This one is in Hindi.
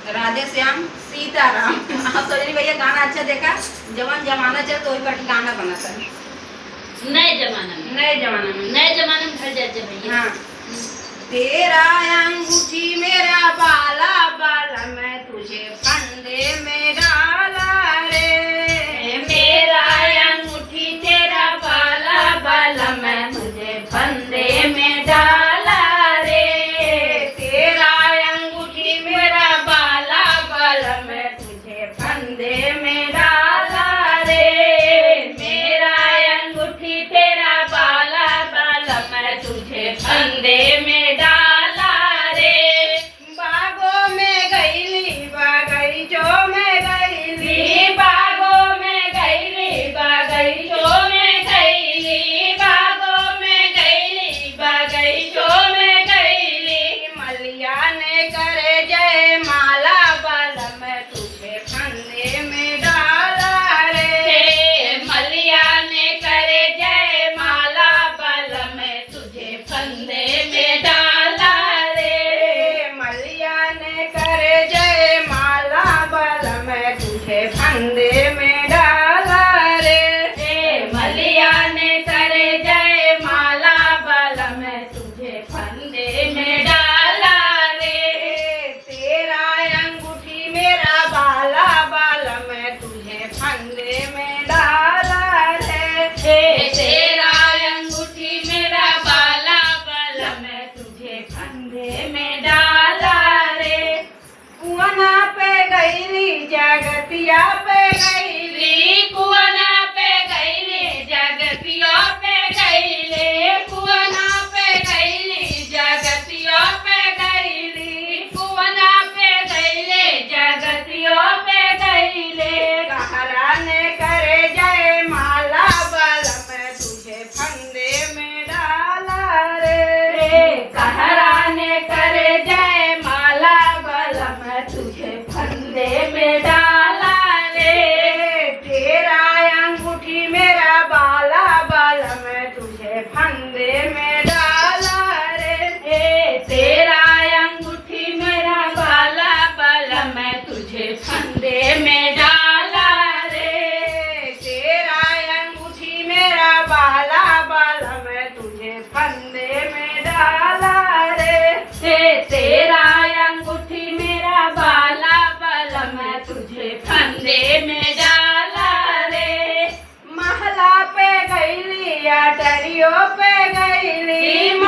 राधे श्याम सीताराम। सोचनी भैया गाना अच्छा देखा, जवान जमाना चल तो वही पर गाना बना था। नए जमाना में घर जाते भैया। हाँ। तेरा अंगूठी मेरा बाला बाला, मैं तुझे फंदे में डाला रे। मेरा अंगूठी तेरा बाला बाला, मैं तुझे फंदे में डाला रे। तेरा अंगूठी मेरा बाला बाला, मैं तुझे फंदे में डाला रे। मेरा अंगूठी तेरा बाला बाला, मैं तुझे फंदे में डाला रे। बागों में गईली बगीचों में गईली, बागों में गईली बगीचों में गईली, बागों में गईली बगीचों में गईली। मलिया ने करे जय माला बाला, मैं तुझे फंदे में डाला रे। मलिया ने करे जय माला बाला, मैं तुझे फंदे में डाला रे। मलिया ने करे जय माला बाला, मैं तुझे फंदे में डाला रे। मलिया ने करे जय माला बाला, मैं तुझे फंदे में डाला रे। तेरा अंगूठी मेरा बाला बाला, मैं तुझे फंदे में डाला रे। तेरा अंगूठी मेरा बाला बाला, मैं तुझे फंदे में डाला रे। कुआना पे गईली जगतिया पे गईली, कुआना पे गईले जगतिया पे गईले, कुआना पे गईले जगतिया पे गईले, कुआना पे गईले जगतिया पे गईले। कहरा ने करे जय माला बाला, मैं तुझे फंदे में डाला रे। कहरा ने करे जय माला बाला, मैं तुझे फंदे में डाला रे। तेरा अंगूठी मेरा बाला बाला, मैं तुझे फंदे में डाला रे। तेरा अंगूठी मेरा बाला बाला, मैं तुझे फंदे में डाला रे। तेरा अंगूठी मेरा बाला बाला, मैं तुझे फंदे में डाला रे। तेरा अंगूठी मेरा बाला बाला, मैं तुझे फंदे में डाला रे। महला पे गईली अटरियों पे गईली,